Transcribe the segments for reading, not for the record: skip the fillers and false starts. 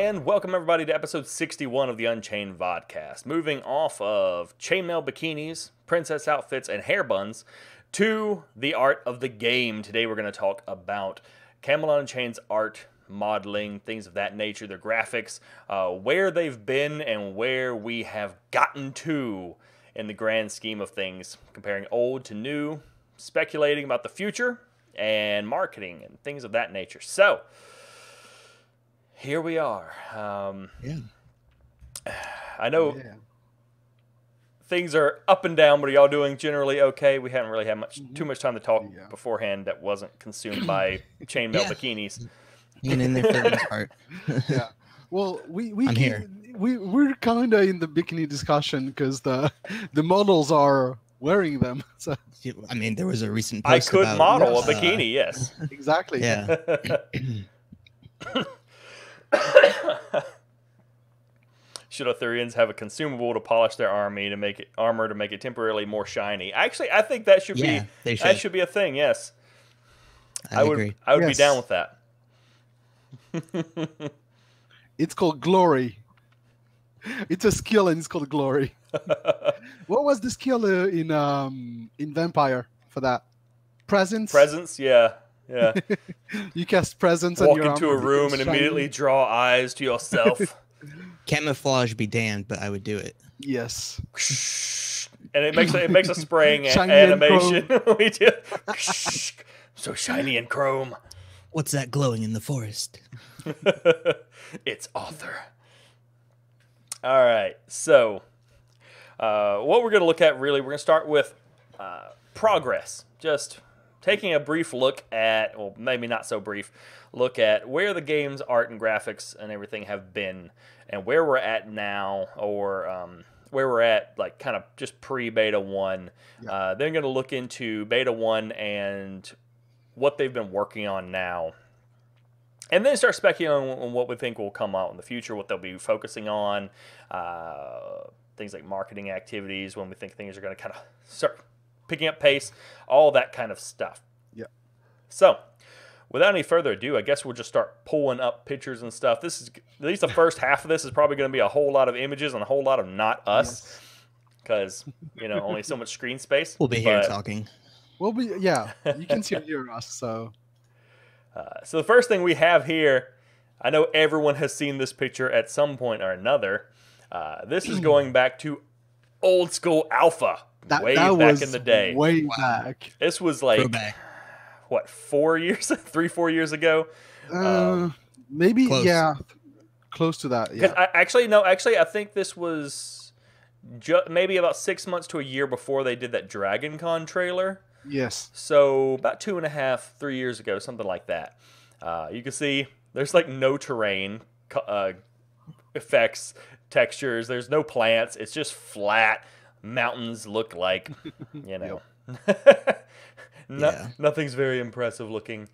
And welcome everybody to episode 61 of the Unchained Vodcast. Moving off of chainmail bikinis, princess outfits, and hair buns to the art of the game. Today we're going to talk about Camelot Unchained's art, modeling, things of that nature, their graphics, where they've been and where we have gotten to in the grand scheme of things, comparing old to new, speculating about the future, and marketing and things of that nature. So, here we are. I know things are up and down, but are y'all doing generally okay? We haven't really had too much time to talk beforehand that wasn't consumed by chainmail bikinis. Hanging in there for the most part. Yeah. Well, I'm here. We're kind of in the bikini discussion because the models are wearing them. So I mean, there was a recent post I could about, model a bikini, yes. Exactly. Yeah. Should Arthurians have a consumable to polish their armor to make it temporarily more shiny? Actually, I think that should be a thing. Yes, I agree. I would be down with that. It's called glory. It's a skill, and it's called glory. What was the skill in Vampire for that? Presence. Presence, yeah. You cast presence. Walk into a room and immediately draw eyes to yourself. Camouflage be damned, but I would do it. Yes. And it makes a spraying animation. We do. So shiny and chrome. What's that glowing in the forest? It's Arthur. All right. So, what we're going to look at, really, we're going to start with progress. Just taking a brief look at, well, maybe not so brief, look at where the game's art and graphics and everything have been and where we're at now, or where we're at, like, kind of just pre-Beta 1. Then going to look into Beta 1 and what they've been working on now. And then start speculating on what we think will come out in the future, what they'll be focusing on, things like marketing activities, when we think things are going to kind of start picking up pace, all that kind of stuff. Yeah. So, without any further ado, I guess we'll just start pulling up pictures and stuff. This is, at least the first half of this is probably going to be a whole lot of images and a whole lot of not us, because, only so much screen space. We'll be here talking. We'll be, you can see and hear us, so. So the first thing we have here, I know everyone has seen this picture at some point or another. This is going back to old school Alpha, way back in the day. Way back. This was like, what, 4 years, 3-4 years ago? Maybe, close. Close to that. Yeah. I think this was maybe about 6 months to a year before they did that Dragon Con trailer. Yes. So about 2.5, 3 years ago, something like that. You can see there's like no terrain effects, textures. There's no plants. It's just flat. Mountains look like, nothing's very impressive looking.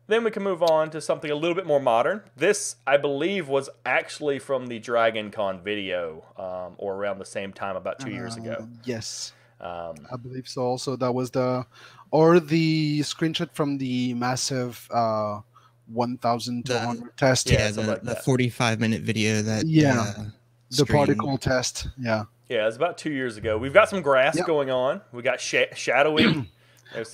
Then we can move on to something a little bit more modern. This, I believe, was actually from the Dragon Con video, or around the same time, about 2 years ago. Yes, I believe so. Also, that was the screenshot from the massive 1,200 test. Yeah, the 45-minute video that. The particle test. Yeah, it was about 2 years ago. We've got some grass going on. We got shadowing.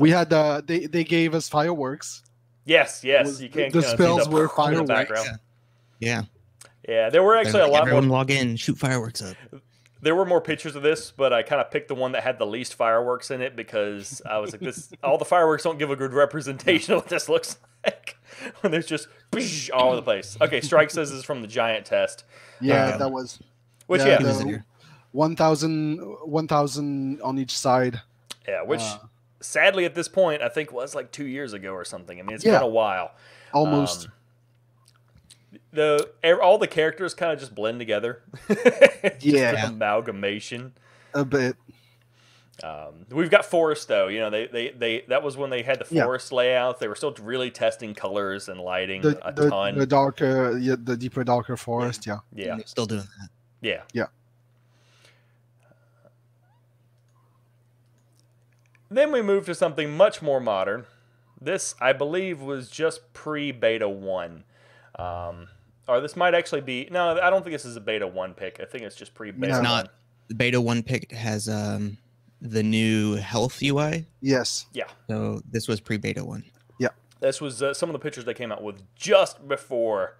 We had they gave us fireworks. Yes. You can't. The spells were fireworks. In the background. Yeah. There were actually a lot more. Everyone log in, shoot fireworks up. There were more pictures of this, but I kind of picked the one that had the least fireworks in it because I was like, all the fireworks don't give a good representation of what this looks like. When there's just all over the place. Okay, Strike says this is from the giant test. Yeah, that was. Which 1,000 on each side. Yeah, which. Sadly, at this point, I think was like 2 years ago or something. I mean, it's been a while. Almost. All the characters kind of just blend together. An amalgamation. A bit. We've got forest though. They that was when they had the forest layout. They were still really testing colors and lighting a ton. The darker, the deeper, darker forest. Yeah. They're still doing that. Yeah. Then we move to something much more modern. This, I believe, was just pre-beta 1. Or this might actually be... No, I don't think this is a beta 1 pick. I think it's just pre-beta 1. Not. The beta 1 pick has the new health UI. Yes. Yeah. So this was pre-beta 1. Yeah. This was some of the pictures they came out with just before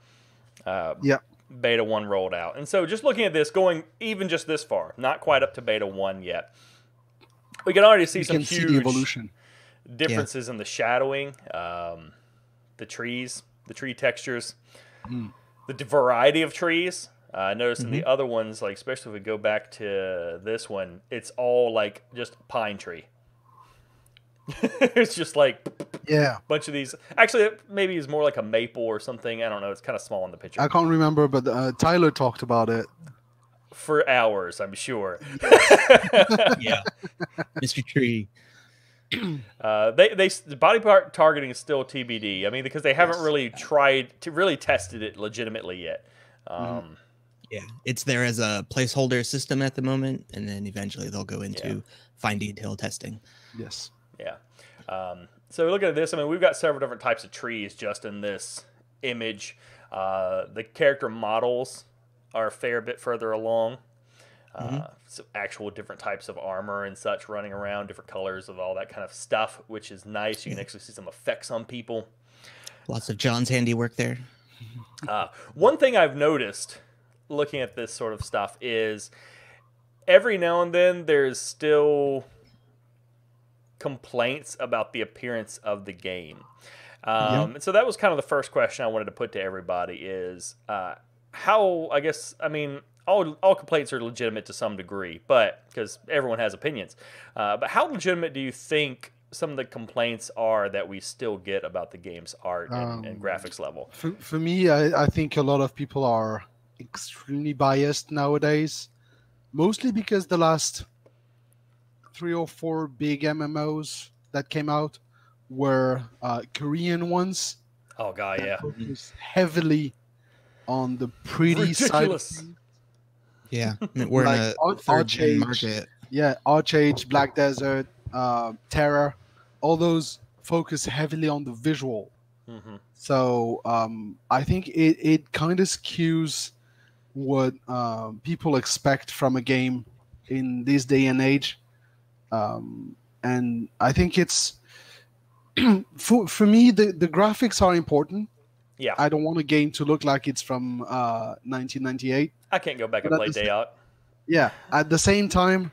beta 1 rolled out. And so just looking at this, going even just this far, not quite up to beta 1 yet, we can already see some huge the evolution. differences in the shadowing, the trees, the tree textures, the variety of trees. I noticed in the other ones, like especially if we go back to this one, it's all like just pine tree. It's just like a bunch of these. Actually, maybe it's more like a maple or something. I don't know. It's kind of small in the picture. I can't remember, but Tyler talked about it For hours, I'm sure. Yeah, Mr. Tree. The body part targeting is still TBD. I mean, because they haven't really tried to really tested it legitimately yet. Yeah, it's there as a placeholder system at the moment, and then eventually they'll go into fine detail testing. Yes. Yeah. So looking at this, I mean, we've got several different types of trees just in this image. The character models are a fair bit further along. So actual different types of armor and such running around, different colors of all that kind of stuff, which is nice. You can actually see some effects on people. Lots of John's handiwork there. One thing I've noticed looking at this sort of stuff is every now and then there's still complaints about the appearance of the game. And so that was kind of the first question I wanted to put to everybody is how, I guess, I mean, all complaints are legitimate to some degree, but because everyone has opinions. But how legitimate do you think some of the complaints are that we still get about the game's art and graphics level? For me, I think a lot of people are extremely biased nowadays, mostly because the last 3 or 4 big MMOs that came out were Korean ones. Oh god, yeah. Focused heavily on the pretty side of things. Yeah, I mean, we're Like in a third-gen market. Yeah, Archage, Black Desert, Terror, all those focus heavily on the visual. So I think it kind of skews what people expect from a game in this day and age. And I think it's for me the graphics are important. Yeah, I don't want a game to look like it's from 1998. I can't go back and play Day Out. Yeah, at the same time,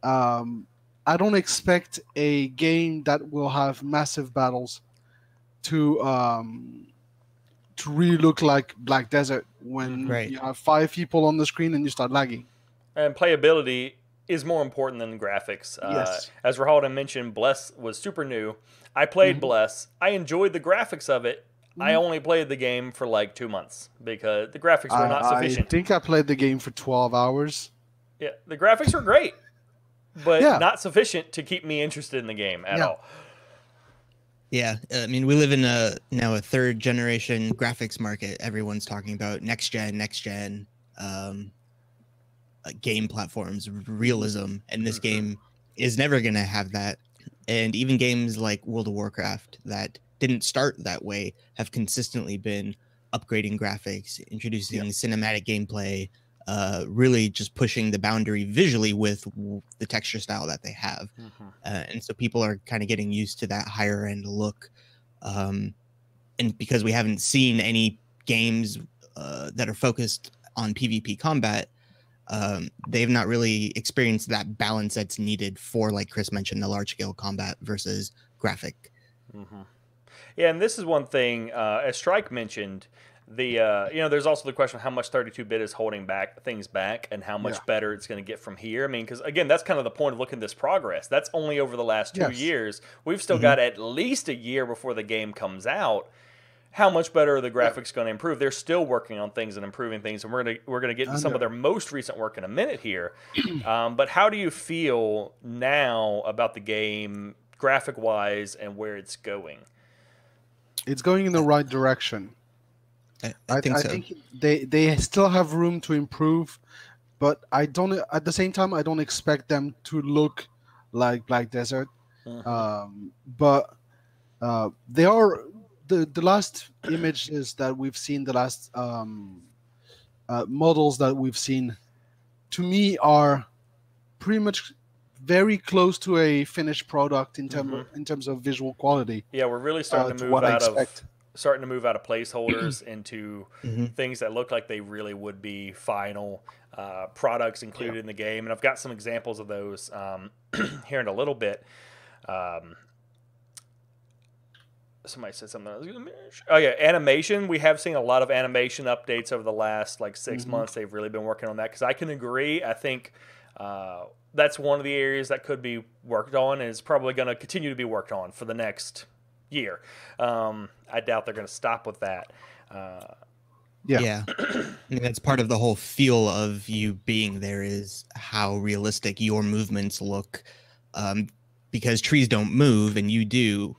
I don't expect a game that will have massive battles to really look like Black Desert when you have 5 people on the screen and you start lagging. And playability is more important than graphics. Yes. As Rahalden mentioned, Bless was super new. I played Bless. I enjoyed the graphics of it. I only played the game for like 2 months because the graphics were not sufficient. I think I played the game for 12 hours. Yeah, the graphics were great, but not sufficient to keep me interested in the game at all. Yeah, I mean, we live in now a 3rd generation graphics market. Everyone's talking about next gen game platforms, realism, and this game is never going to have that. And even games like World of Warcraft that didn't start that way have consistently been upgrading graphics, introducing cinematic gameplay, really just pushing the boundary visually with the texture style that they have. And so people are kind of getting used to that higher end look. And because we haven't seen any games that are focused on PvP combat, they've not really experienced that balance that's needed for, like Kriss mentioned, the large scale combat versus graphic. Yeah, and this is one thing, as Strike mentioned, there's also the question of how much 32-bit is holding things back and how much better it's going to get from here. I mean, because, again, that's kind of the point of looking at this progress. That's only over the last 2 years. We've still got at least a year before the game comes out. How much better are the graphics going to improve? They're still working on things and improving things, and we're gonna get into some of their most recent work in a minute here. But how do you feel now about the game, graphic-wise, and where it's going? It's going in the right direction. I think so. I think they still have room to improve, but I don't. At the same time, I don't expect them to look like Black Desert. But They are the last images that we've seen, the last models that we've seen, to me are pretty much very close to a finished product in terms of visual quality. Yeah, we're really starting to move out of placeholders into things that look like they really would be final products included in the game. And I've got some examples of those here in a little bit. Somebody said something. Oh yeah, animation. We have seen a lot of animation updates over the last 6 months. They've really been working on that, because I can agree. I think that's one of the areas that could be worked on, and is probably going to continue to be worked on for the next year. I doubt they're going to stop with that. Yeah. I mean, that's part of the whole feel of you being there, is how realistic your movements look, because trees don't move and you do.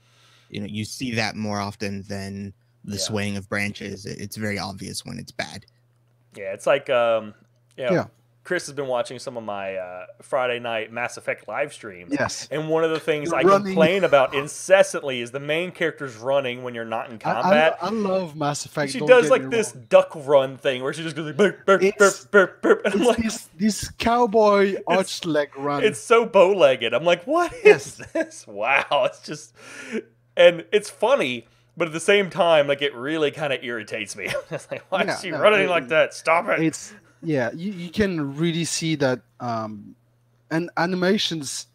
You see that more often than the swaying of branches. It's very obvious when it's bad. Yeah, it's like Kriss has been watching some of my Friday night Mass Effect live streams. Yes. And one of the things I complain about incessantly is the main character's running when you're not in combat. I love Mass Effect. She does this duck run thing where she just goes like, burp, burp, burp, burp, burp. And I'm like, this cowboy arch leg run. It's so bow-legged. I'm like, what is this? Wow. It's just... And it's funny, but at the same time, it really kind of irritates me. I'm just like, why is she running like that? Stop it. You can really see that, and animations,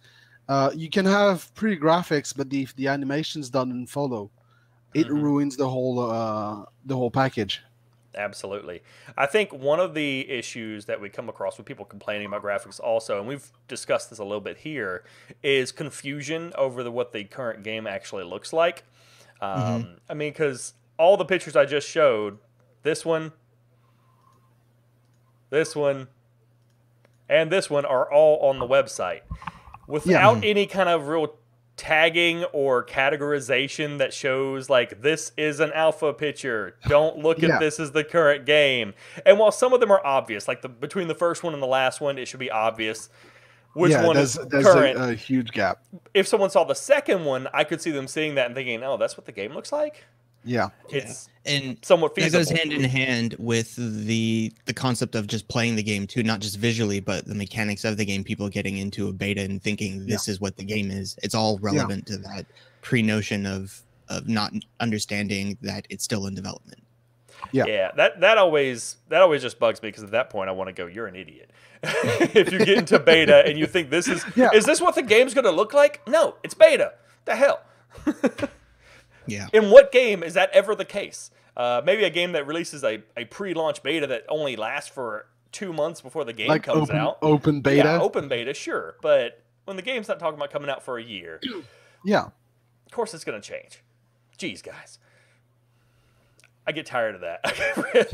you can have pretty graphics, but if the animations doesn't follow, it ruins the whole package. Absolutely. I think one of the issues that we come across with people complaining about graphics also, and we've discussed this a little bit here, is confusion over what the current game actually looks like. I mean, because all the pictures I just showed, this one, and this one are all on the website without any kind of real tagging or categorization that shows this is an alpha picture. Don't look at this as the current game. And while some of them are obvious, between the first one and the last one, it should be obvious which one is current. A huge gap. If someone saw the second one, I could see them seeing that and thinking, "Oh, that's what the game looks like." Yeah, it's and somewhat feasible. That goes hand in hand with the concept of just playing the game too, not just visually, but the mechanics of the game. People getting into a beta and thinking this is what the game is. It's all relevant to that pre-notion of not understanding that it's still in development. Yeah. That always just bugs me, because at that point I want to go, "You're an idiot." If you get into beta and you think this is this what the game's going to look like? No, it's beta. The hell. Yeah. In what game is that ever the case? Maybe a game that releases a pre-launch beta that only lasts for 2 months before the game comes out. Open beta? Yeah, open beta, sure. But when the game's not talking about coming out for a year, of course it's going to change. Jeez, guys. I get tired of that.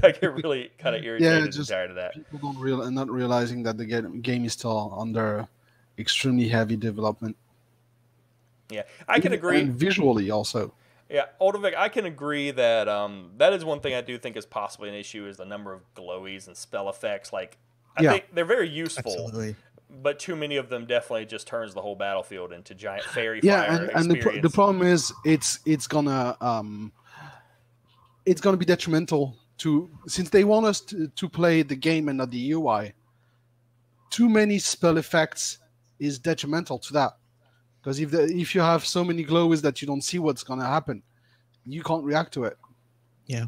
I get really kind of irritated and tired of that. People not realizing that the game is still under extremely heavy development. Yeah, I can agree. And visually also. Yeah, Oldovic, I can agree that that is one thing I do think is possibly an issue, is the number of glowies and spell effects. I think they're very useful, absolutely, but too many of them definitely just turns the whole battlefield into giant fairy fire and the problem is it's gonna be detrimental to, since they want us to play the game and not the UI. Too many spell effects is detrimental to that. Because if you have so many glowies that you don't see what's going to happen, you can't react to it. Yeah.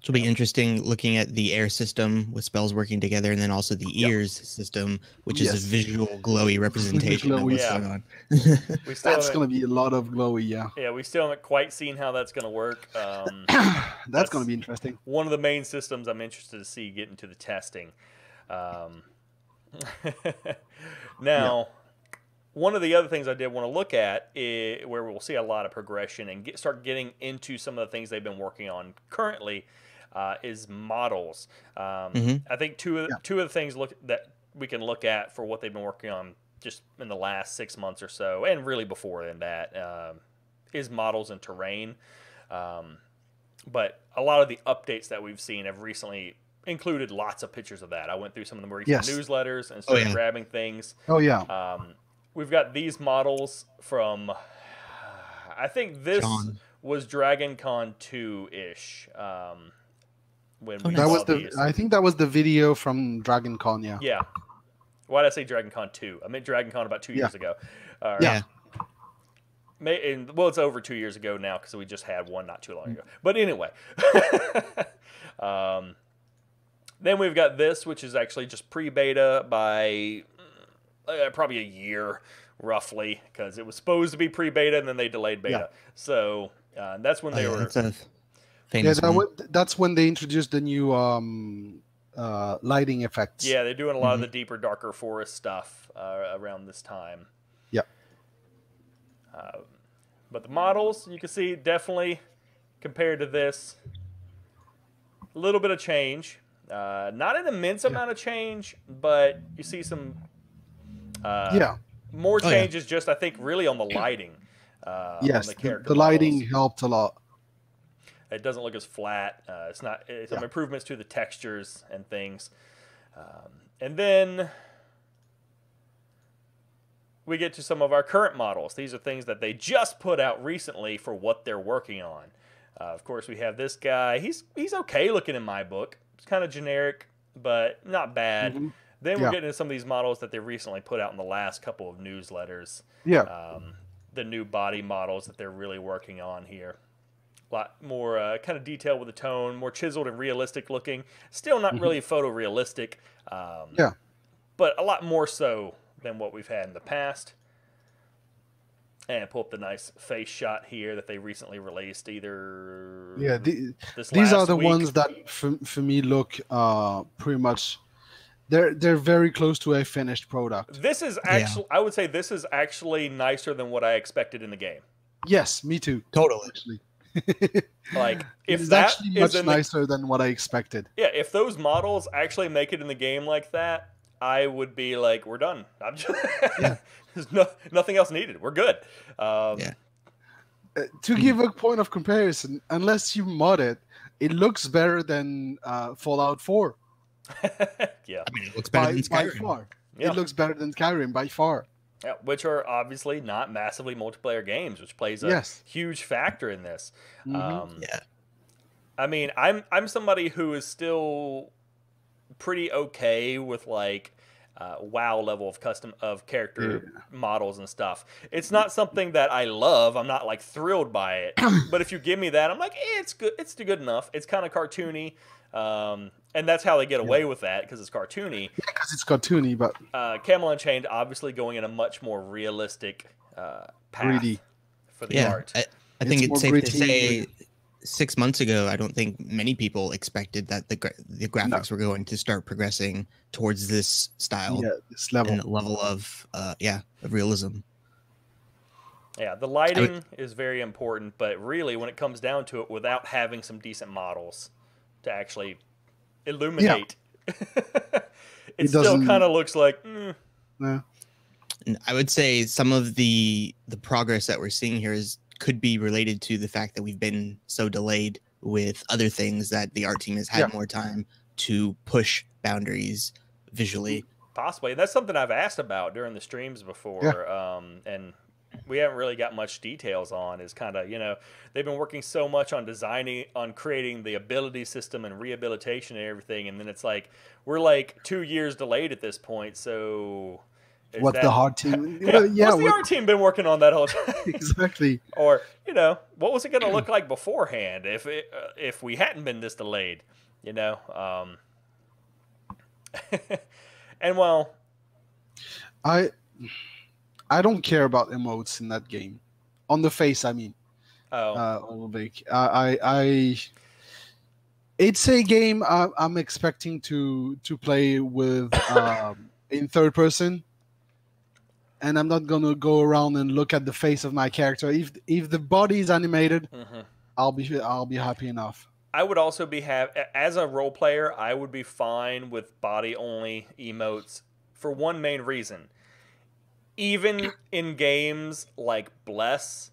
It'll be interesting looking at the air system with spells working together, and then also the ears system, which is a visual glowy representation of what's going on. That's going to be a lot of glowy, Yeah, we still haven't quite seen how that's going to work. That's going to be interesting. One of the main systems I'm interested to see get into the testing. Now... One of the other things I did want to look at is where we'll see a lot of progression and start getting into some of the things they've been working on currently is models. I think two of the things that we can look at for what they've been working on just in the last 6 months or so, and really before than that, is models and terrain. But a lot of the updates that we've seen have recently included lots of pictures of that. I went through some of the recent newsletters and started grabbing things. Oh, yeah. We've got these models from, I think this Sean. was Dragon Con 2-ish. When we nice. That saw was these. I think that was the video from Dragon Con. Yeah. Yeah. Why did I say Dragon Con 2? I meant Dragon Con about 2 years ago. Yeah. Well, it's over 2 years ago now because we just had one not too long ago. But anyway. Then we've got this, which is actually just pre-beta by probably a year, roughly, because it was supposed to be pre-beta and then they delayed beta. Yeah. So that's when they were... That's a famous one. That's when they introduced the new lighting effects. Yeah, they're doing a lot of the deeper, darker forest stuff around this time. Yeah. But the models, you can see, definitely, compared to this, a little bit of change. Not an immense amount of change, but you see some more changes just, I think, really on the lighting. Yes, on the character the lighting models. helped a lot. It doesn't look as flat. It's some improvements to the textures and things. And then we get to some of our current models. These are things that they just put out recently for what they're working on. Of course, we have this guy. He's okay looking in my book. It's kind of generic, but not bad. Mm-hmm. Then we're getting into some of these models that they recently put out in the last couple of newsletters. Yeah. The new body models that they're really working on here. A lot more kind of detail with the tone, more chiseled and realistic looking. Still not really photorealistic. But a lot more so than what we've had in the past. And pull up the nice face shot here that they recently released. Either these are the ones that for me look pretty much. They're very close to a finished product. This is actually, I would say, this is actually nicer than what I expected in the game. Yes, me too. Totally. Actually. Like if it's that actually is much nicer than what I expected. Yeah, if those models actually make it in the game like that, I would be like, we're done. I'm just, there's nothing else needed. We're good. To give a point of comparison, unless you mod it, it looks better than Fallout 4. Yeah, I mean, it looks better than Skyrim. By far. Yeah. It looks better than Skyrim by far. Yeah, which are obviously not massively multiplayer games, which plays a huge factor in this. I mean, I'm somebody who is still pretty okay with like WoW level of character models and stuff. It's not something that I love. I'm not like thrilled by it. But if you give me that, I'm like, it's good. It's good enough. It's kind of cartoony. And that's how they get away with that because it's cartoony. Yeah, because it's cartoony, but Camelot Unchained obviously going in a much more realistic path for the art. I think it's safe to say 6 months ago, I don't think many people expected that the graphics were going to start progressing towards this style, this level, and level of realism. Yeah, the lighting is very important, but really, when it comes down to it, without having some decent models to actually illuminate, it still kind of looks like. And I would say some of the progress that we're seeing here could be related to the fact that we've been so delayed with other things that the art team has had more time to push boundaries visually. Possibly. That's something I've asked about during the streams before, and we haven't really got much details on. Is kind of, they've been working so much on creating the ability system and rehabilitation and everything, and then it's like we're like 2 years delayed at this point, so the art team? What's the art team been working on that whole time? Exactly. Or what was it going to look like beforehand if we hadn't been this delayed? And well, I don't care about emotes in that game. On the face, I mean. It's a game I'm expecting to play with in third person. And I'm not gonna go around and look at the face of my character. If the body is animated, I'll be happy enough. I would also be as a role player. I would be fine with body only emotes for one main reason. Even in games like Bless,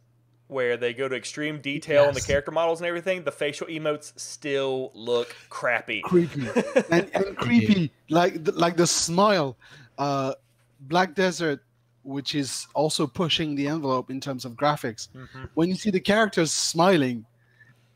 where they go to extreme detail in the character models and everything, the facial emotes still look crappy, creepy, and creepy. Like the smile. Black Desert which is also pushing the envelope in terms of graphics. Mm-hmm. When you see the characters smiling,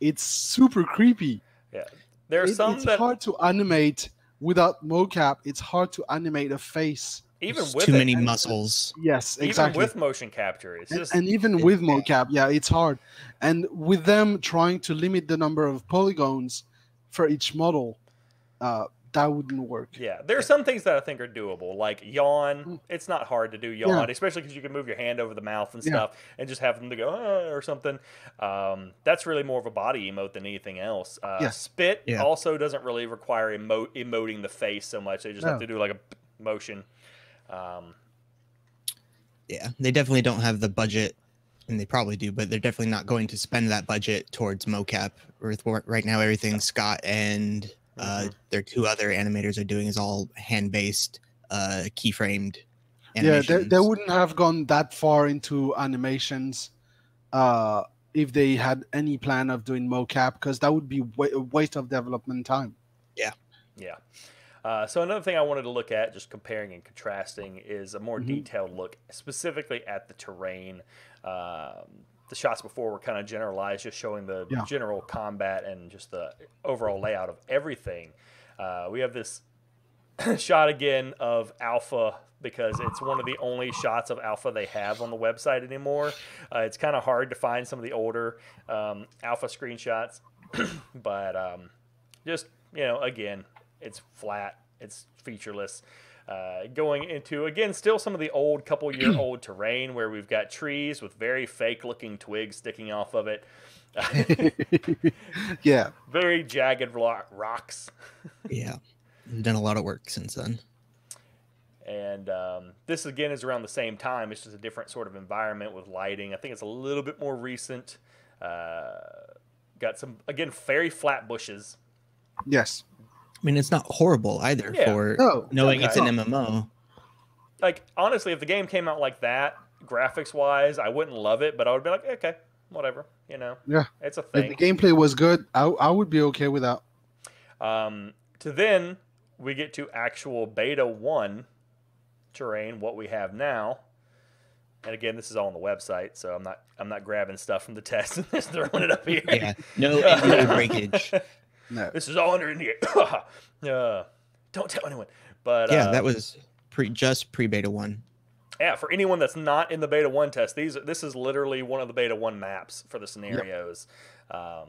it's super creepy. Yeah, there are It's hard to animate without mocap. It's hard to animate a face. Even There's with too it, many muscles. Yes, even exactly. with motion capture, it's just And even with mocap, yeah, it's hard. And with them trying to limit the number of polygons for each model, that wouldn't work. yeah. There are some things that I think are doable, like yawn. It's not hard to do yawn, especially because you can move your hand over the mouth and stuff, and just have them to go or something. That's really more of a body emote than anything else. Spit also doesn't really require emoting the face so much. They just have to do like a motion. Yeah, they definitely don't have the budget, and they probably do, but they're definitely not going to spend that budget towards mocap. Right now, everything Scott and their two other animators are doing is all hand-based, keyframed animations. Yeah, they wouldn't have gone that far into animations if they had any plan of doing mocap, because that would be a waste of development time. Yeah. Yeah. So another thing I wanted to look at, just comparing and contrasting, is a more detailed look, specifically at the terrain. The shots before were kind of generalized, just showing the general combat and just the overall layout of everything. We have this shot again of Alpha, because it's one of the only shots of Alpha they have on the website anymore. It's kind of hard to find some of the older Alpha screenshots, but just, again, it's flat, it's featureless. Going into, again, still some of the old, couple-year-old terrain where we've got trees with very fake-looking twigs sticking off of it. Yeah. Very jagged rocks. Yeah. We've done a lot of work since then. And this, again, is around the same time. It's just a different sort of environment with lighting. I think it's a little bit more recent. Got some, again, very flat bushes. Yes. I mean, it's not horrible either for knowing it's an MMO. Like, honestly, if the game came out like that, graphics-wise, I wouldn't love it, but I would be like, okay, whatever, Yeah. It's a thing. If the gameplay was good, I would be okay with that. To then, we get to actual Beta 1 terrain, what we have now. And again, this is all on the website, so I'm not grabbing stuff from the test and just throwing it up here. Yeah, no NDA breakage. No. This is all under NDA. Don't tell anyone. But yeah, that was just pre-Beta 1. Yeah, for anyone that's not in the Beta 1 test, this is literally one of the Beta 1 maps for the scenarios. Yep.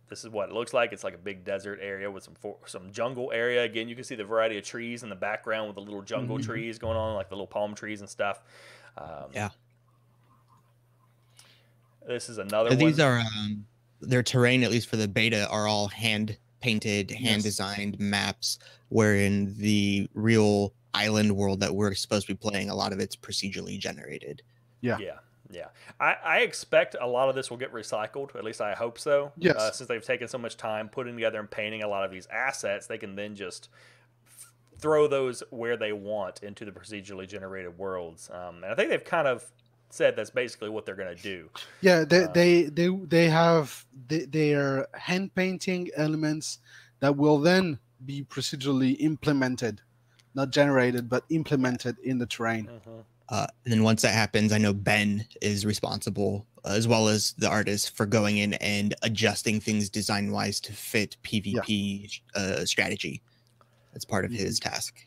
This is what it looks like. It's like a big desert area with some jungle area. Again, you can see the variety of trees in the background with the little jungle trees going on, like the little palm trees and stuff. Yeah. This is another one. These are their terrain, at least for the beta, are all hand-painted, hand-designed maps, wherein the real island world that we're supposed to be playing, a lot of it's procedurally generated. Yeah. I expect a lot of this will get recycled. At least I hope so. Yes. Since they've taken so much time putting together and painting a lot of these assets, they can then just throw those where they want into the procedurally generated worlds. And I think they've kind of said that's basically what they're going to do. Yeah, they have their hand painting elements that will then be procedurally implemented, not generated, but implemented in the terrain. And then once that happens, I know Ben is responsible, as well as the artist, for going in and adjusting things design-wise to fit PvP strategy. That's part of his task.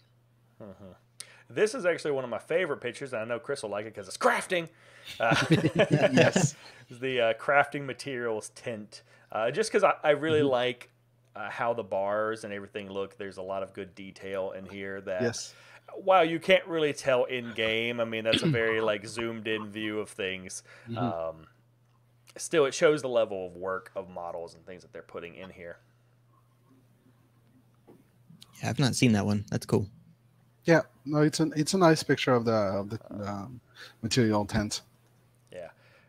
This is actually one of my favorite pictures, and I know Kriss will like it because it's crafting. Yes. The crafting materials tint. Just because I really like how the bars and everything look. There's a lot of good detail in here that, while you can't really tell in-game, I mean, that's a very zoomed-in view of things. Still, it shows the level of work of models and things that they're putting in here. Yeah, I've not seen that one. That's cool. Yeah, no, it's a nice picture of the material tent.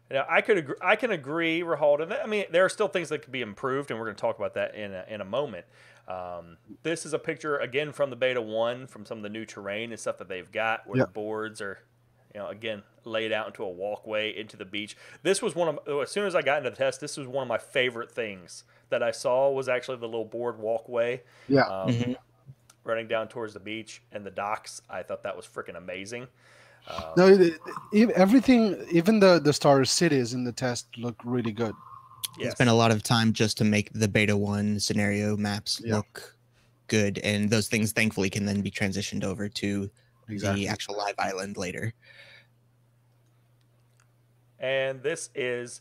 Yeah, I can agree, Rahal. And I mean, there are still things that could be improved, and we're going to talk about that in a moment. This is a picture again from the Beta 1, from some of the new terrain and stuff that they've got, where the boards are, again laid out into a walkway into the beach. This was as soon as I got into the test, this was one of my favorite things that I saw, was actually the little board walkway. Yeah. Running down towards the beach and the docks. I thought that was freaking amazing. No, everything, even the starter cities in the test look really good. Yes. Spent a lot of time just to make the beta 1 scenario maps look good, and those things thankfully can then be transitioned over to the actual live island later. And this is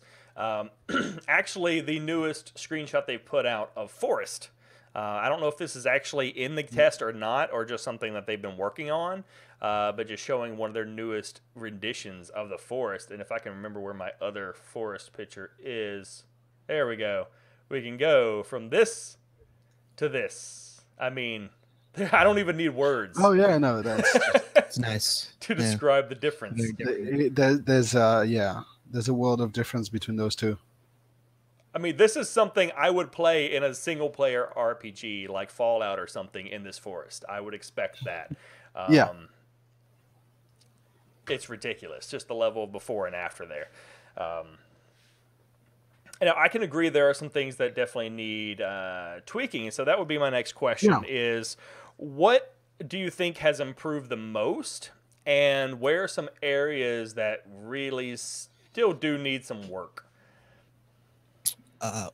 actually the newest screenshot they put out of Forest. I don't know if this is actually in the test or not, or just something that they've been working on, but just showing one of their newest renditions of the Forest. And if I can remember where my other Forest picture is, there we go. We can go from this to this. I mean, I don't even need words. Oh yeah, no, that's nice to describe the difference. There's a world of difference between those two. I mean, this is something I would play in a single-player RPG like Fallout or something in this forest. I would expect that. It's ridiculous, just the level of before and after there. And I can agree there are some things that definitely need tweaking. So that would be my next question is, what do you think has improved the most? And where are some areas that really still do need some work?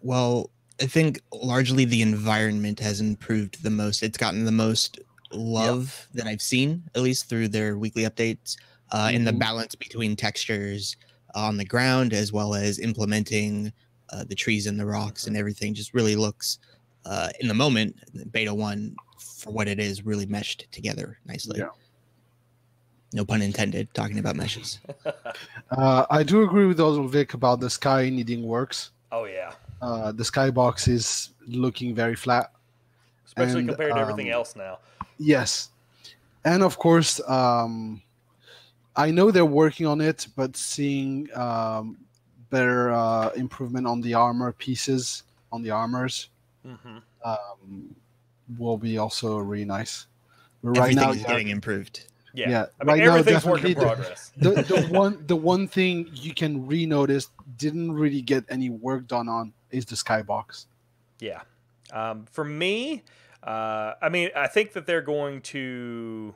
Well, I think largely the environment has improved the most. It's gotten the most love that I've seen, at least through their weekly updates, in the balance between textures on the ground as well as implementing the trees and the rocks and everything. Just really looks, in the moment, beta 1, for what it is, really meshed together nicely. Yeah. No pun intended, talking about meshes. I do agree with also Vic about the sky needing works. Oh, yeah. The skybox is looking very flat. Especially compared to everything else now. Yes. And, of course, I know they're working on it, but seeing better improvement on the armor pieces, on the armors, will be also really nice. But right now, everything's getting improved. Yeah. I mean, right everything's work in progress. The one thing you can re-notice didn't really get any work done on is the skybox. Yeah. For me, I mean, I think that they're going to...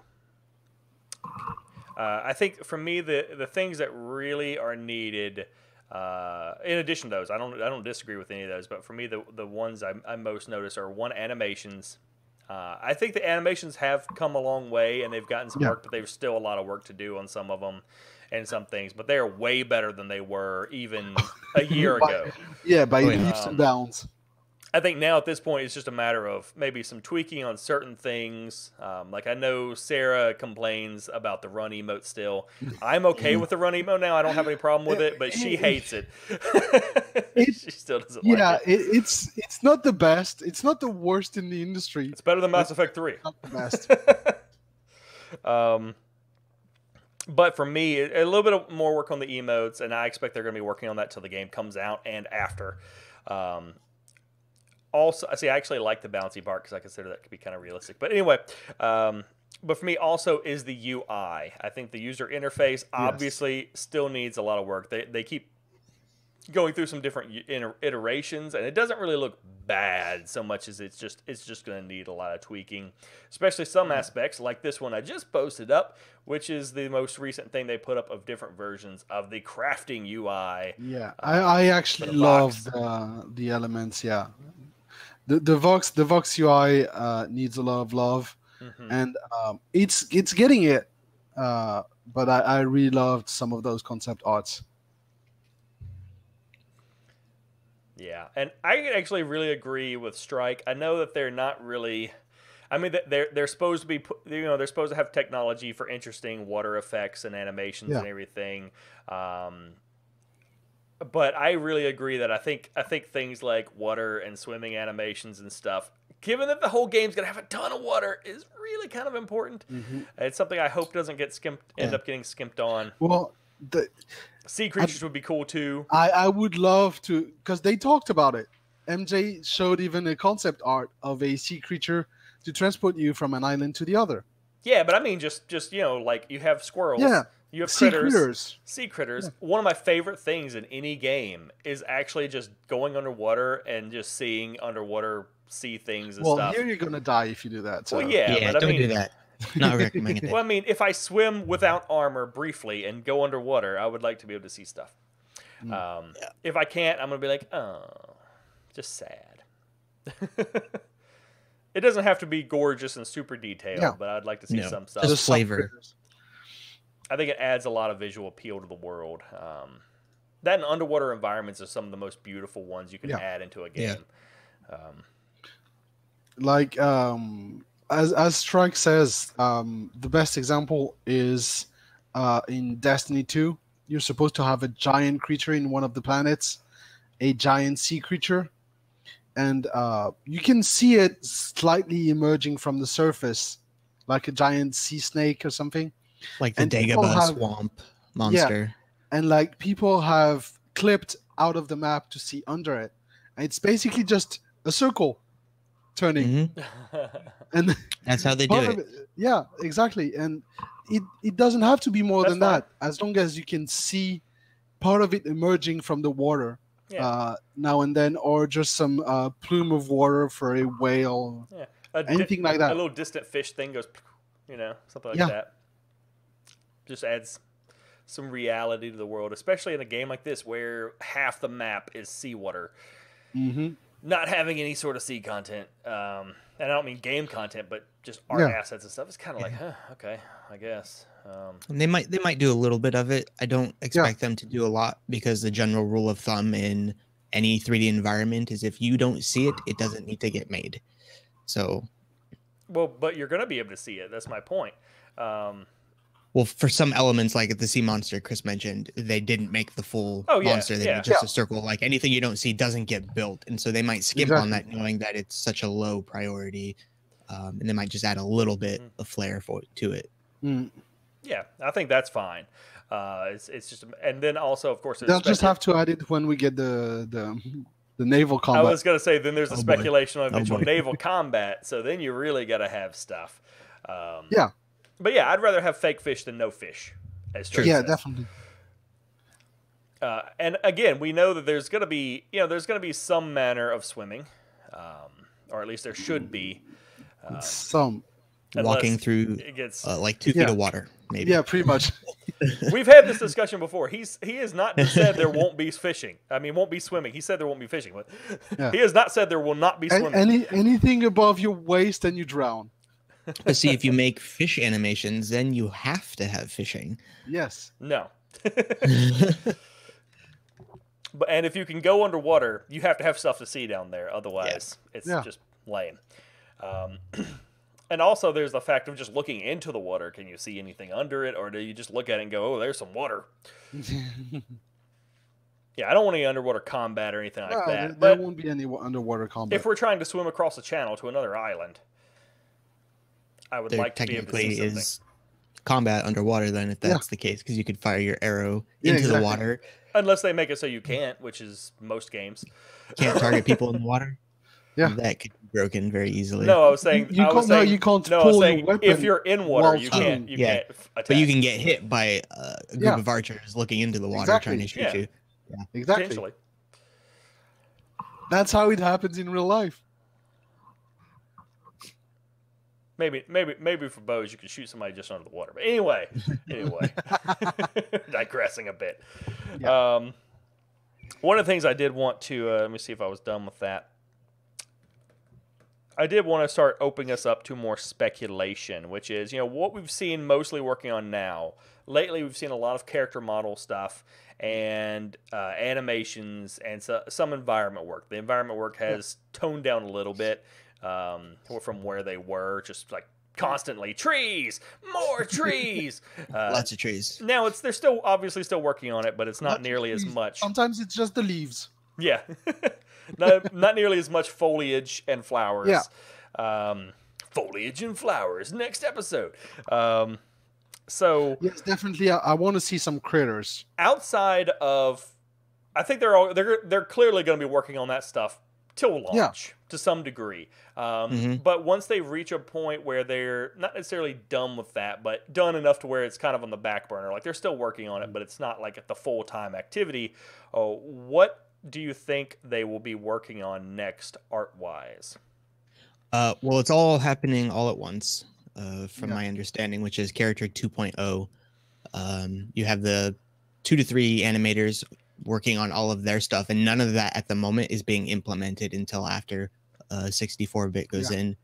I think for me, the things that really are needed, in addition to those, I don't disagree with any of those, but for me, the ones I most notice are animations. I think the animations have come a long way and they've gotten some work, but there's still a lot of work to do on some of them and some things. But they are way better than they were even a year ago. Yeah, by leaps and bounds. I think now at this point it's just a matter of maybe some tweaking on certain things. Like I know Sarah complains about the run emote still. I'm okay with the run emote now. I don't have any problem with it, but she hates it. She still doesn't like it. It's not the best. It's not the worst in the industry. It's better than Mass Effect 3. Not the best. But for me, a little bit more work on the emotes, and I expect they're going to be working on that till the game comes out and after. Also, I actually like the bouncy part because I consider that could be kind of realistic. But anyway, but for me also is the UI. I think the user interface obviously still needs a lot of work. They keep going through some different iterations, and it doesn't really look bad so much as it's just going to need a lot of tweaking, especially some aspects like this one I just posted up, which is the most recent thing they put up of different versions of the crafting UI. Yeah, I actually love the elements. Yeah. The Vox UI needs a lot of love, and it's getting it. But I really loved some of those concept arts. Yeah, and I actually really agree with Strike. I know that they're not really. I mean, they're supposed to be, they're supposed to have technology for interesting water effects and animations and everything. But I really agree that I think things like water and swimming animations and stuff, given that the whole game's gonna have a ton of water, is really kind of important. It's something I hope doesn't get end up getting skimped on. Well, sea creatures would be cool too. I would love to, because they talked about it. MJ showed even a concept art of a sea creature to transport you from an island to the other. Yeah, but I mean just like you have squirrels. Yeah. You have sea critters. Yeah. One of my favorite things in any game is actually just going underwater and just seeing underwater sea things and stuff. Well, here you're going to die if you do that. So. Well, yeah, but don't do that. Not recommended. Well, I mean, if I swim without armor briefly and go underwater, I would like to be able to see stuff. If I can't, I'm gonna be like, oh, just sad. It doesn't have to be gorgeous and super detailed, but I'd like to see some stuff. Just flavor. I think it adds a lot of visual appeal to the world. That and underwater environments are some of the most beautiful ones you can add into a game. Like as Strike says, the best example is in Destiny 2. You're supposed to have a giant creature in one of the planets, a giant sea creature, and you can see it slightly emerging from the surface, like a giant sea snake or something. Like the Dagobah swamp monster. Yeah, and like people have clipped out of the map to see under it. And it's basically just a circle turning. And that's how they do it. Yeah, exactly. And it doesn't have to be more than that, as long as you can see part of it emerging from the water now and then, or just some plume of water for a whale. Yeah. Anything like that. A little distant fish thing goes, something like that. Just adds some reality to the world, especially in a game like this where half the map is seawater. Not having any sort of sea content, and I don't mean game content, but just art assets and stuff. It's kind of like, okay, I guess. And they might do a little bit of it. I don't expect them to do a lot, because the general rule of thumb in any 3D environment is if you don't see it, it doesn't need to get made. So, well, but you're going to be able to see it. That's my point. Well, for some elements, like the sea monster Chris mentioned, they didn't make the full monster. They made just a circle. Like anything you don't see doesn't get built. And so they might skip on that, knowing that it's such a low priority. And they might just add a little bit of flair to it. Yeah, I think that's fine. It's just, and then also, of course, they'll just have to add it when we get the naval combat. I was going to say, then there's a speculation on eventual naval combat. So then you really got to have stuff. But yeah, I'd rather have fake fish than no fish. Definitely. And again, we know that there's going to be some manner of swimming, or at least there should be. Some walking through like 2 feet of water, maybe. Yeah, pretty much. We've had this discussion before. He has not said there won't be fishing. I mean, won't be swimming. He said there won't be fishing, but he has not said there will not be swimming. Anything above your waist and you drown. But see, if you make fish animations, then you have to have fishing. Yes. No. And if you can go underwater, you have to have stuff to see down there. Otherwise, it's just lame. And also, there's the fact of just looking into the water. Can you see anything under it, or do you just look at it and go, "Oh, there's some water"? Yeah, I don't want any underwater combat or anything like that. There won't be any underwater combat. If we're trying to swim across the channel to another island, I would like to be able to see something. Is combat underwater then, if that's the case, because you could fire your arrow into the water. Unless they make it so you can't, which is most games. Can't target people in the water. Yeah, that could be broken very easily. No, I was saying you can't pull your weapon. If you're in water, you can't attack. But you can get hit by a group of archers looking into the water trying to shoot you. Yeah, exactly. That's how it happens in real life. Maybe for bows you can shoot somebody just under the water. But anyway, digressing a bit. Yeah. One of the things I did want to let me see if I was done with that. I did want to start opening us up to more speculation, which is, what we've seen mostly working on now. Lately, we've seen a lot of character model stuff and animations and some environment work. The environment work has toned down a little bit from where they were, just like constantly trees, more trees, lots of trees. Now they're still obviously still working on it, but it's not nearly as much. Sometimes it's just the leaves. Yeah. not nearly as much foliage and flowers. Yeah. Foliage and flowers. Next episode. So yes, definitely. I want to see some critters outside of. I think they're clearly going to be working on that stuff till launch to some degree. But once they reach a point where they're not necessarily done with that, but done enough to where it's kind of on the back burner, like they're still working on it, but it's not like at the full-time activity. What do you think they will be working on next art-wise? Well, it's all happening all at once. from my understanding, which is character 2.0. You have the 2 to 3 animators working on all of their stuff, and none of that at the moment is being implemented until after 64-bit goes in.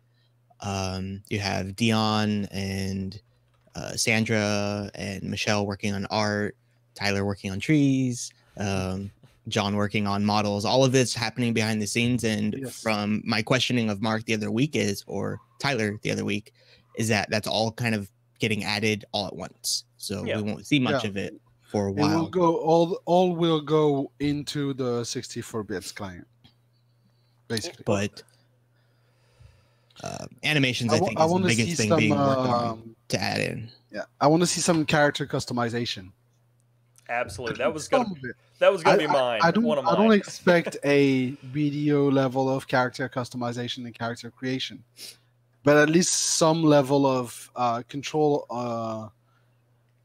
You have Dion and Sandra and Michelle working on art, Tyler working on trees, John working on models. All of it's happening behind the scenes. And from my questioning of Mark the other week or Tyler the other week, is that's all kind of getting added all at once. So we won't see much of it for a while. It will go all will go into the 64 bits client, basically. But animations, I think, is the biggest thing being worked on to add in. Yeah, I want to see some character customization. Absolutely, that was gonna be mine. I don't expect a video level of character customization and character creation, but at least some level of control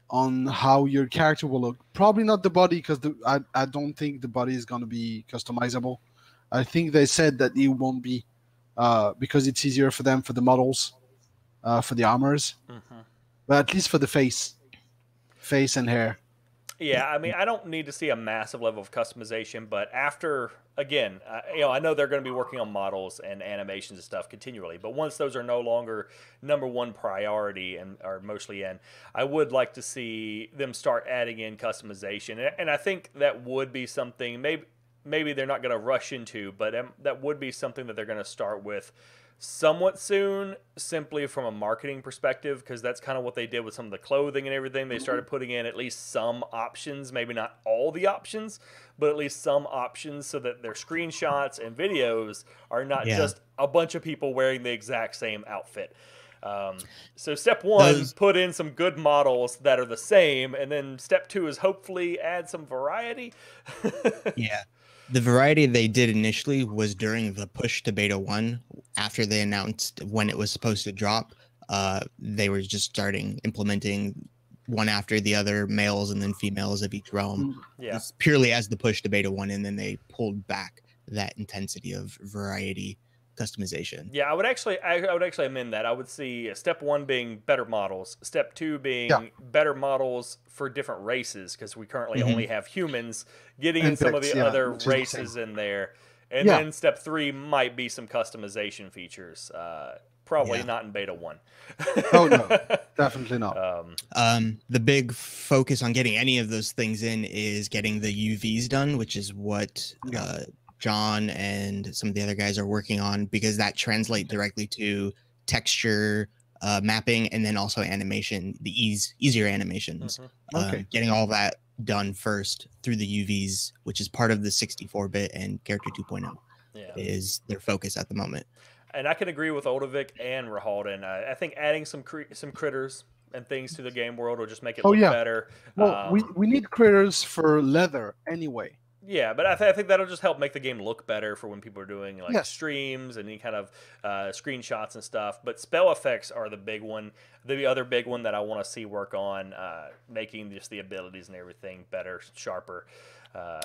on how your character will look. Probably not the body, because I don't think the body is going to be customizable. I think they said that it won't be because it's easier for them for the models, for the armors, but at least for the face and hair. Yeah, I mean, I don't need to see a massive level of customization, but after, again, I know they're going to be working on models and animations and stuff continually, but once those are no longer number one priority and are mostly in, I would like to see them start adding in customization, and I think that would be something maybe they're not going to rush into, but that would be something that they're going to start with somewhat soon, simply from a marketing perspective, because that's kind of what they did with some of the clothing and everything. They started putting in at least some options, maybe not all the options, but at least some options, so that their screenshots and videos are not just a bunch of people wearing the exact same outfit. So step one, put in some good models that are the same, and then step two is hopefully add some variety. The variety they did initially was during the push to beta 1. After they announced when it was supposed to drop, they were just starting implementing one after the other, males and then females of each realm. It's purely as the push to beta 1, and then they pulled back that intensity of variety customization. I would actually amend that. I would see step 1 being better models, step 2 being better models for different races, because we currently only have humans, getting in some of the other races in there, and then step 3 might be some customization features. Probably not in beta 1. Oh no, definitely not. The big focus on getting any of those things in is getting the UVs done, which is what John and some of the other guys are working on, because that translates directly to texture mapping, and then also animation, the easier animations. Getting all that done first through the UVs, which is part of the 64-bit and character 2.0 is their focus at the moment. And I can agree with Odovic and Rahalden. I think adding some critters and things to the game world will just make it look better. Well, we need critters for leather anyway. Yeah, but I think that'll just help make the game look better for when people are doing streams and any kind of screenshots and stuff. But spell effects are the big one. The other big one that I want to see work on, making just the abilities and everything better, sharper.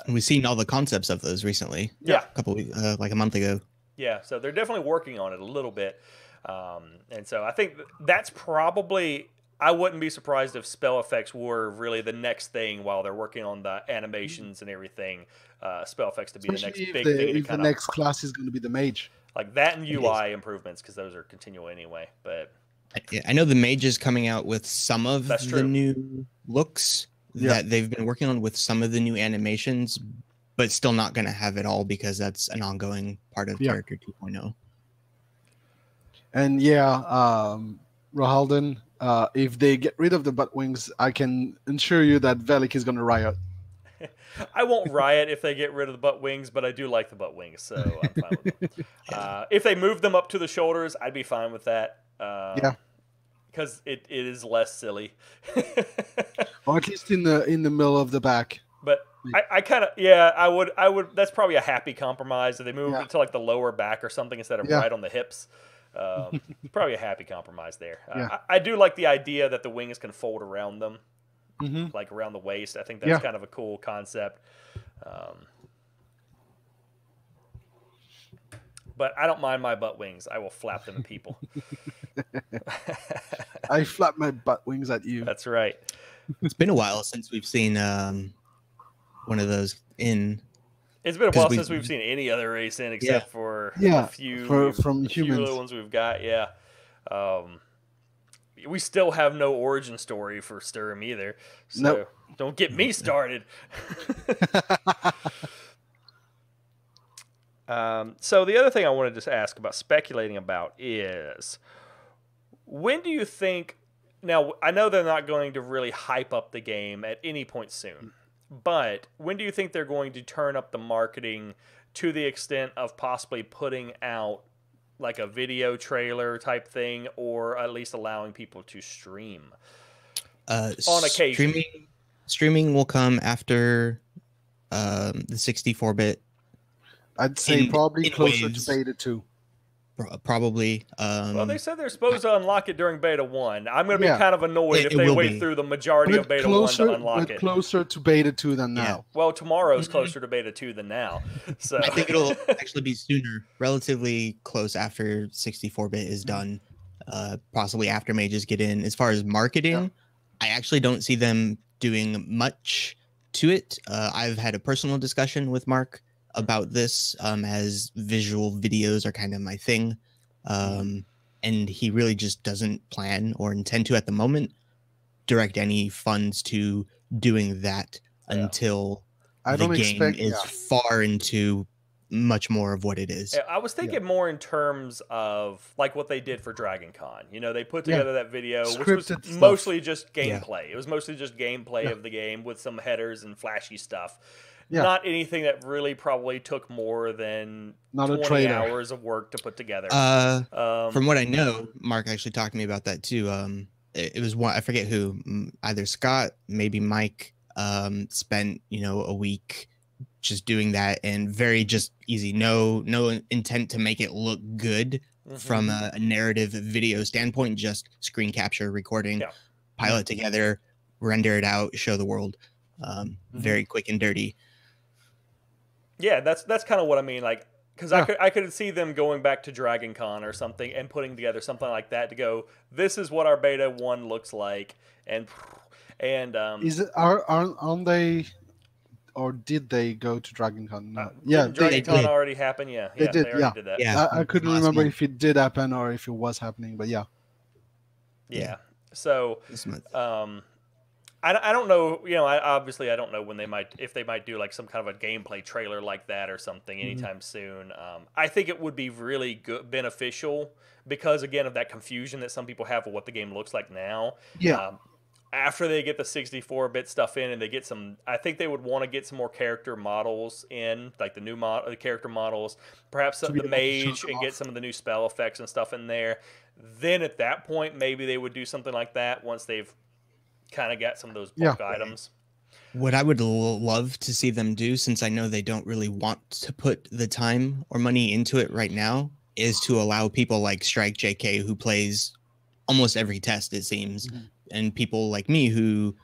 We've seen all the concepts of those recently. Yeah, a couple weeks, like a month ago. Yeah, so they're definitely working on it a little bit, and so I think that's probably. I wouldn't be surprised if spell effects were really the next thing while they're working on the animations and everything. Spell effects to be the next big thing. If the next class is going to be the mage. Like that and UI improvements, because those are continual anyway. But I know the mage is coming out with some of the new looks that they've been working on with some of the new animations, but still not going to have it all, because that's an ongoing part of character 2.0. And Rahalden, if they get rid of the butt wings, I can assure you that Vellic is going to riot. I won't riot if they get rid of the butt wings, but I do like the butt wings, so I'm fine with them. If they move them up to the shoulders, I'd be fine with that. Because it is less silly. Or at least in the middle of the back. But I kind of I would. That's probably a happy compromise if they move it to like the lower back or something instead of right on the hips. Probably a happy compromise there. I do like the idea that the wings can fold around them, like around the waist. I think that's kind of a cool But I don't mind my butt wings. I will flap them at people. I flap my butt wings at you. That's right. It's been a while since we've seen one of those in. It's been a while since we've seen any other race in, except for a few from humans. Few other ones we've got. Yeah. We still have no origin story for Sturm either. So Nope. Don't get me started. So the other thing I wanted to ask about, speculating about, is when do you think... Now, I know they're not going to really hype up the game at any point soon, but when do you think they're going to turn up the marketing to the extent of possibly putting out like a video trailer type thing, or at least allowing people to stream on occasion? Streaming will come after the 64-bit. I'd say probably closer to beta 2. Probably. Well, they said they're supposed to unlock it during beta 1. I'm going to be kind of annoyed if they wait through the majority of beta 1 to unlock it. Closer to beta 2 than now. Yeah. Well, tomorrow's closer to beta 2 than now. So I think it'll actually be sooner, relatively close after 64-bit is done. Possibly after mages get in. As far as marketing, I actually don't see them doing much to it. I've had a personal discussion with Mark about this, as visual videos are kind of my thing, and he really just doesn't plan or intend to at the moment direct any funds to doing that until the game is far into much more of what it is. I was thinking more in terms of like what they did for Dragon Con. You know, they put together that video, which was mostly just gameplay. It was mostly just gameplay of the game with some headers and flashy stuff. Not anything that really probably took more than 20 hours of work to put together. From what I know, Mark actually talked to me about that too. It was one, I forget who, either Scott, maybe Mike, spent, a week just doing that, and very just easy. No intent to make it look good from a narrative video standpoint, just screen capture, recording, pilot together, render it out, show the world. Very quick and dirty. Yeah, that's kind of what I mean. Like, because I could see them going back to Dragon Con or something and putting together something like that to go, this is what our beta 1 looks like, and is it aren't they, or did they go to Dragon Con? No. Dragon Con already happened. They did. They already did that. Yeah, I couldn't remember if it did happen or if it was happening, but yeah. So I don't know, obviously I don't know when if they might do like some kind of a gameplay trailer like that or something anytime soon. I think it would be really beneficial because, again, of that confusion that some people have of what the game looks like now. After they get the 64-bit stuff in and they get some, I think they would want to get some more character models in, like the new character models, perhaps the mage, and get some of the new spell effects and stuff in there. Then at that point, maybe they would do something like that once they've kind of got some of those bulk items. What I would love to see them do, since I know they don't really want to put the time or money into it right now, is to allow people like Strike JK, who plays almost every test, it seems, and people like me who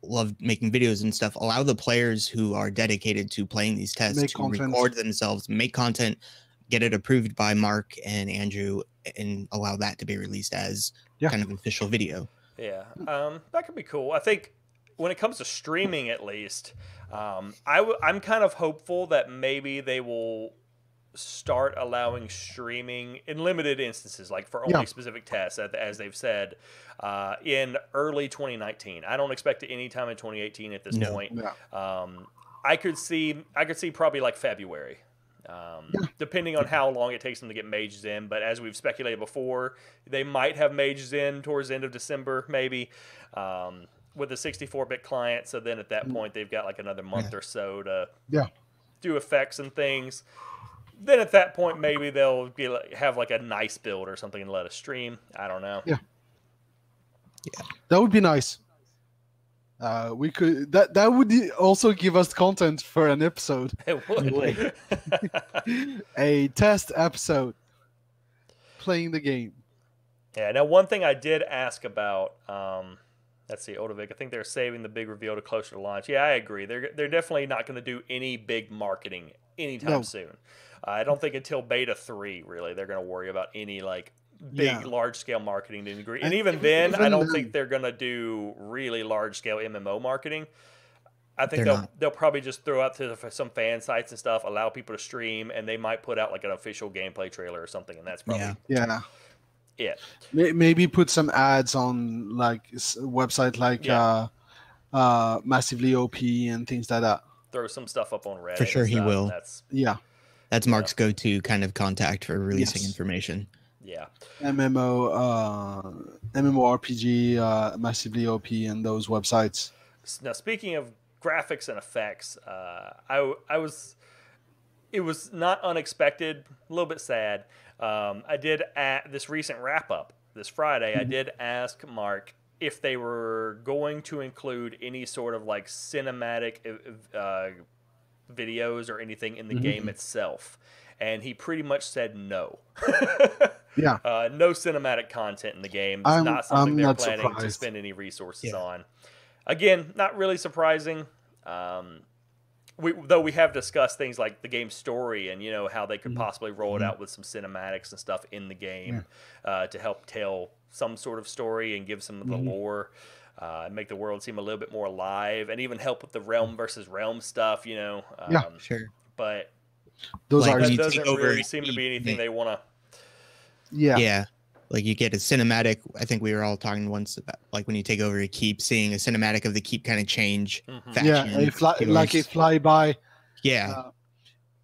love making videos and stuff, allow the players who are dedicated to playing these tests to record themselves, make content, get it approved by Mark and Andrew, and allow that to be released as kind of official video. Yeah, that could be cool. I think when it comes to streaming, at least, I'm kind of hopeful that maybe they will start allowing streaming in limited instances, like for only specific tests, as they've said, in early 2019. I don't expect it anytime in 2018 at this point. I could see probably like February. Depending on how long it takes them to get mages in, but as we've speculated before, they might have mages in towards the end of December, maybe, with the 64-bit client. So then at that point, they've got like another month or so to do effects and things. Then at that point, maybe they'll have like a nice build or something and let us stream. I don't know. Yeah, that would be nice. We could that would also give us content for an episode. It would. A test episode playing the game. Yeah. Now, one thing I did ask about, Let's see, Odovic. I think they're saving the big reveal to closer to launch. Yeah, I agree. They're definitely not going to do any big marketing anytime No. soon. I don't think until beta 3 really they're going to worry about any like big large scale marketing to degree. And even then, I don't think they're going to do really large scale MMO marketing. I think they'll probably just throw out to some fan sites and stuff, allow people to stream, and they might put out like an official gameplay trailer or something, and that's probably it. Maybe put some ads on like a website like Massively OP and things like that. Throw some stuff up on Reddit. For sure, he will. That's Mark's go-to kind of contact for releasing information. Yeah. MMORPG, Massively OP, and those websites. Now, speaking of graphics and effects, it was not unexpected, a little bit sad. I did at this recent wrap up this Friday, I did ask Mark if they were going to include any sort of like cinematic videos or anything in the game itself, and he pretty much said no. No cinematic content in the game. It's not something they're planning to spend any resources on. Again, not really surprising. Though we have discussed things like the game's story and how they could possibly roll it out with some cinematics and stuff in the game to help tell some sort of story and give some of the lore, and make the world seem a little bit more alive, and even help with the realm versus realm stuff. Sure. But those that doesn't really seem to be anything they want to. Yeah. Like you get a cinematic. I think we were all talking once about like when you take over a keep, seeing a cinematic of the keep kind of change. Like a flyby. Yeah.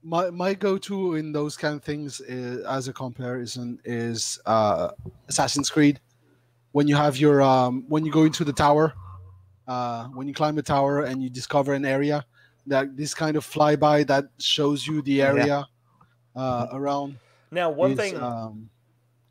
My go-to in those kind of things as a comparison is Assassin's Creed. When you have your when you go into the tower, when you climb the tower and you discover an area, that this kind of flyby that shows you the area around. Now, one thing,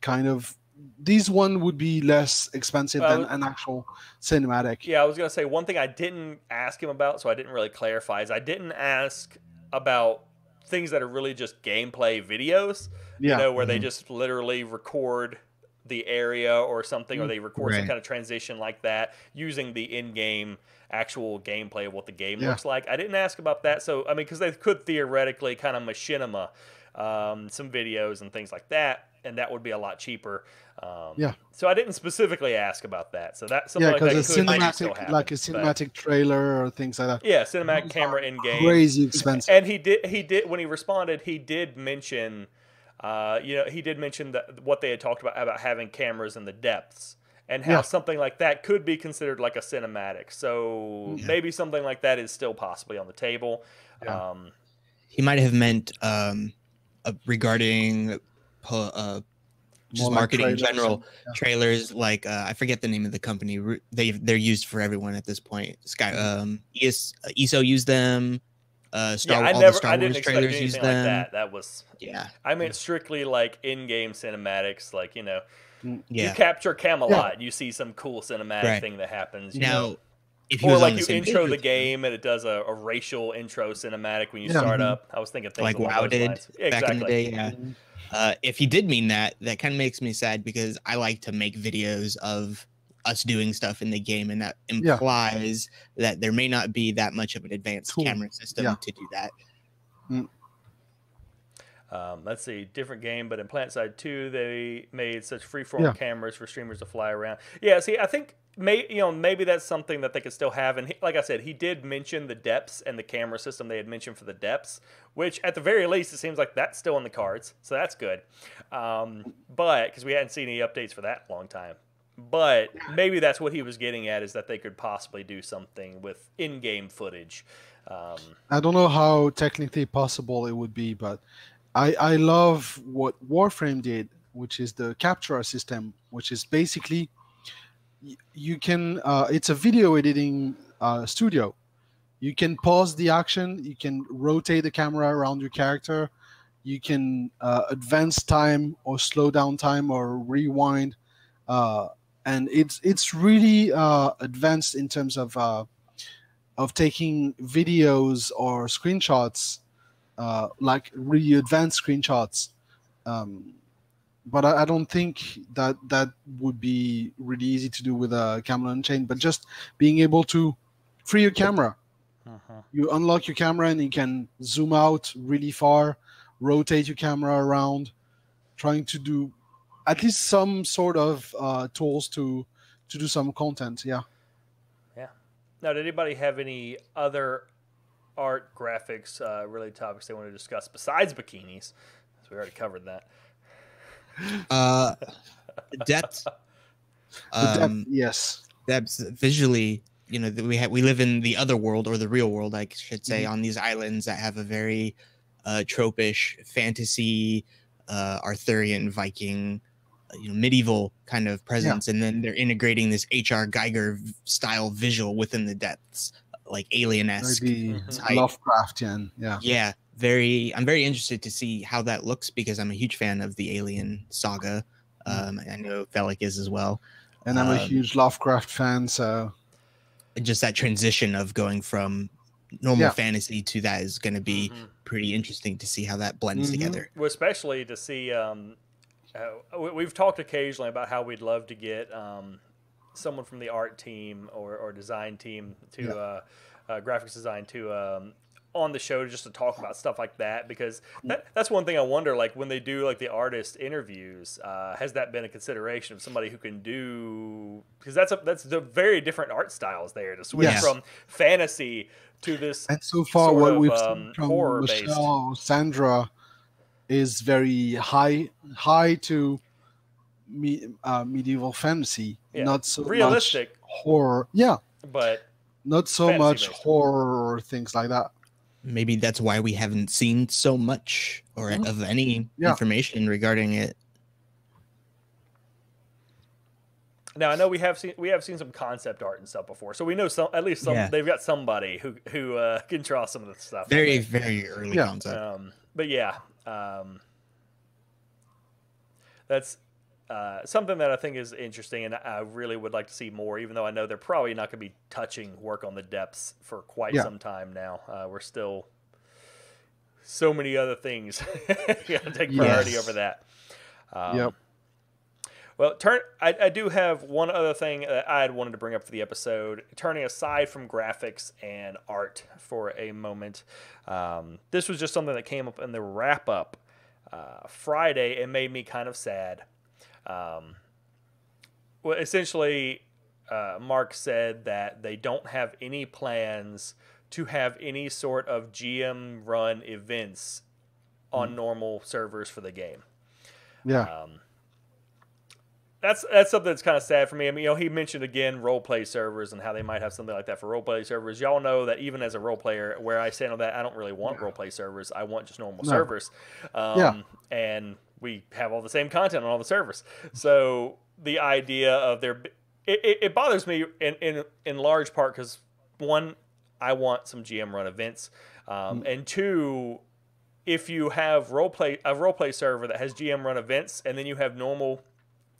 kind of. These one would be less expensive than an actual cinematic. Yeah, I was going to say one thing I didn't ask him about, so I didn't really clarify, is I didn't ask about things that are really just gameplay videos, where they just literally record the area or something, or they record some kind of transition like that using the in-game actual gameplay of what the game looks like. I didn't ask about that, so, I mean, because they could theoretically kind of machinima some videos and things like that, and that would be a lot cheaper. So I didn't specifically ask about that. So that's something like that could still happen, like a cinematic trailer or things like that. Yeah, cinematic camera in game, crazy expensive. And he did when he responded, he did mention, he did mention that what they had talked about having cameras in the depths, and how something like that could be considered like a cinematic. So maybe something like that is still possibly on the table. He might have meant regarding just marketing in general, trailers like I forget the name of the company. They're used for everyone at this point. ESO used them. I didn't expect anything like that. That was I meant strictly like in-game cinematics, like you capture Camelot, and you see some cool cinematic thing that happens. Or like you intro the game and it does a racial intro cinematic when you start up. I was thinking things like WoW did back in the day. If he did mean that, that kind of makes me sad because I like to make videos of us doing stuff in the game, and that implies that there may not be that much of an advanced camera system to do that. Let's see, different game, but in PlanetSide 2, they made such freeform cameras for streamers to fly around. Yeah, see, I think maybe that's something that they could still have. And like I said, he did mention the depths and the camera system they had mentioned for the depths, which at the very least, it seems like that's still in the cards. So that's good. But because we hadn't seen any updates for that in a long time. But maybe that's what he was getting at, is that they could possibly do something with in-game footage. I don't know how technically possible it would be, but I love what Warframe did, which is the capture system, which is basically you can it's a video editing studio. You can pause the action, you can rotate the camera around your character, you can advance time or slow down time or rewind, and it's really advanced in terms of taking videos or screenshots, like really advanced screenshots, but I don't think that would be really easy to do with a Camelot Unchained. But just being able to free your camera, you unlock your camera and you can zoom out really far, rotate your camera around, trying to do at least some sort of tools to do some content. Yeah. Now, did anybody have any other art, graphics, related topics they want to discuss besides bikinis? So we already covered that. Depth. The depth, yes. Depth visually, you know, we live in the other world, or the real world, I should say, on these islands that have a very tropish fantasy, Arthurian, Viking, medieval kind of presence, and then they're integrating this H.R. Geiger style visual within the depths, like alien-esque, Lovecraftian. Yeah. I'm very interested to see how that looks, because I'm a huge fan of the Alien saga. I know Vellic is as well, and I'm a huge Lovecraft fan, so just that transition of going from normal fantasy to that is going to be pretty interesting to see how that blends together. Well, especially to see, we've talked occasionally about how we'd love to get someone from the art team or design team to graphics design to on the show just to talk about stuff like that, because that's one thing I wonder, like when they do like the artist interviews, has that been a consideration of somebody who can do, because that's the very different art styles there to switch from fantasy to this. And so far what we've seen from Michelle Sandra is very high to medieval fantasy, not so realistic much horror, but not so much horror or things like that. Maybe that's why we haven't seen so much or of any information regarding it. Now I know we have seen some concept art and stuff before, so we know at least they've got somebody who can draw some of the stuff. Very early concept. But that's something that I think is interesting, and I really would like to see more, even though I know they're probably not going to be touching work on the depths for quite some time now. We're still so many other things got to take priority over that. Well, I do have one other thing that I had wanted to bring up for the episode, turning aside from graphics and art for a moment. This was just something that came up in the wrap-up Friday. It made me kind of sad. Well, essentially, Mark said that they don't have any plans to have any sort of GM run events on normal servers for the game. That's something that's kind of sad for me. I mean, he mentioned again roleplay servers and how they might have something like that for roleplay servers. Y'all know that even as a role player, where I stand on that, I don't really want roleplay servers. I want just normal servers. And we have all the same content on all the servers. So the idea of it bothers me in large part because, one, I want some GM run events, and two, if you have a roleplay server that has GM run events and then you have normal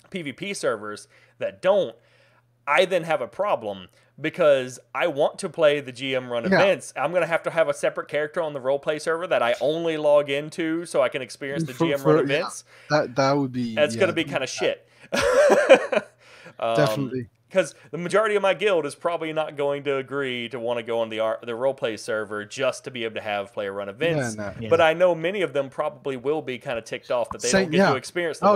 PvP servers that don't, I then have a problem because I want to play the GM run events. I'm going to have a separate character on the roleplay server that I only log into so I can experience the GM run events. That would be... That's going to be kind of shit. Definitely. Because the majority of my guild is probably not going to agree to want to go on the roleplay server just to be able to have player run events. But I know many of them probably will be kind of ticked off that they don't get to experience the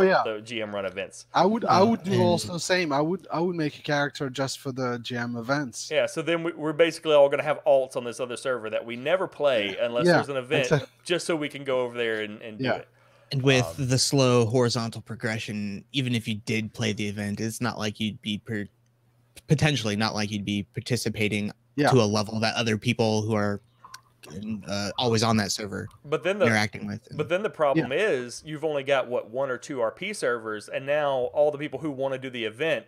GM run events. I would do also the same. I would make a character just for the GM events. Yeah, so then we're basically all going to have alts on this other server that we never play unless there's an event, just so we can go over there and do it. And with the slow horizontal progression, even if you did play the event, it's not like you'd be potentially not like you'd be participating to a level that other people who are always on that server interacting with. But then the problem is you've only got one or two RP servers, and now all the people who want to do the event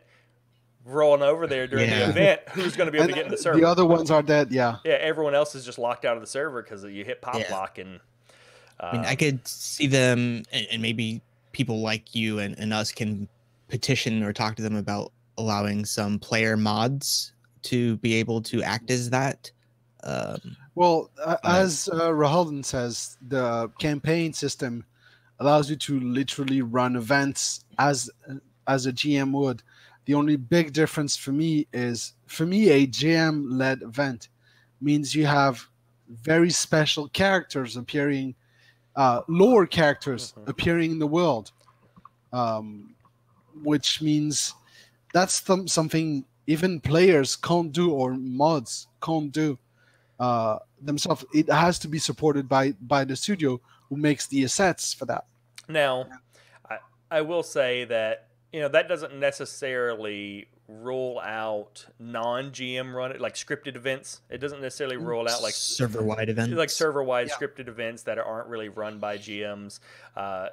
rolling over there during the event, who's going to be able to get in the server? The other ones are dead. Yeah, everyone else is just locked out of the server because you hit pop lock. And I mean, I could see them, and maybe people like you and us can petition or talk to them about allowing some player mods to be able to act as that. As Rahalden says, the campaign system allows you to literally run events as a GM would. The only big difference for me is, a GM-led event means you have very special characters appearing, lore characters appearing in the world, which means that's something even players can't do or mods can't do themselves. It has to be supported by the studio who makes the assets for that. Now, I will say that, that doesn't necessarily rule out non-GM run like scripted events. It doesn't necessarily rule out like server-wide events, like server-wide scripted events that aren't really run by GMs.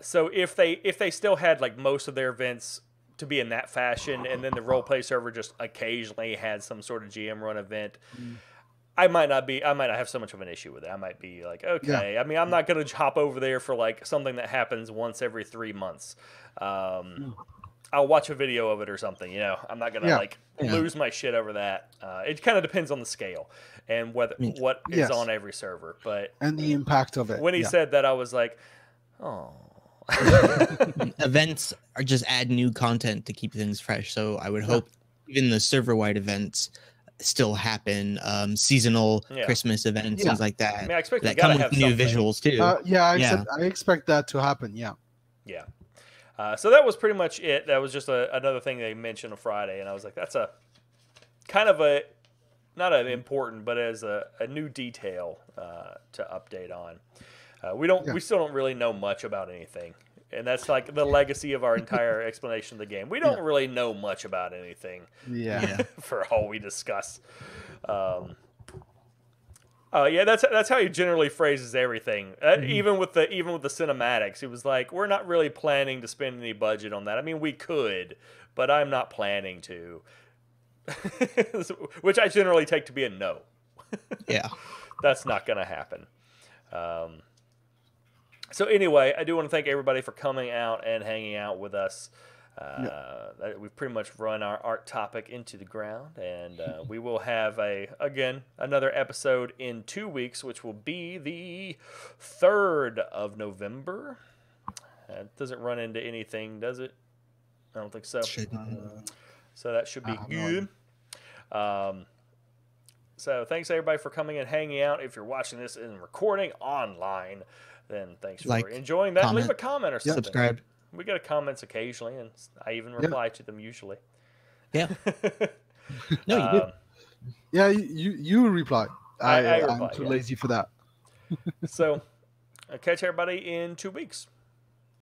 So if they still had like most of their events to be in that fashion, and then the roleplay server just occasionally had some sort of GM run event, I might not have so much of an issue with it. I might be like, okay. Yeah. I mean, I'm not going to hop over there for like something that happens once every 3 months. I'll watch a video of it or something. I'm not going to lose my shit over that. It kind of depends on the scale and what is on every server, and the impact of it. When he said that, I was like, oh. Events are just add new content to keep things fresh. So I would hope even the server-wide events still happen, seasonal Christmas events, things like that. I mean, I expect that come with new visuals too. I expect that to happen. Yeah. So that was pretty much it. That was just another thing they mentioned on Friday, and I was like, that's a kind of not an important, but as a new detail to update on. We still don't really know much about anything, and that's like the legacy of our entire explanation of the game. We don't really know much about anything. For all we discuss. That's how he generally phrases everything. Even with the cinematics, he was like, "We're not really planning to spend any budget on that. I mean, we could, but I'm not planning to." Which I generally take to be a no. That's not going to happen. So anyway, I do want to thank everybody for coming out and hanging out with us. We've pretty much run our art topic into the ground, and we will have another episode in 2 weeks, which will be the 3rd of November. It doesn't run into anything, does it? I don't think so. So that should be good. So thanks everybody for coming and hanging out. If you're watching this in recording online, then thanks for enjoying that. Leave a comment or something. Subscribe. We get comments occasionally, and I even reply to them usually. Yeah. No, you did. Yeah, you reply. I I'm too lazy for that. So, I'll catch everybody in 2 weeks.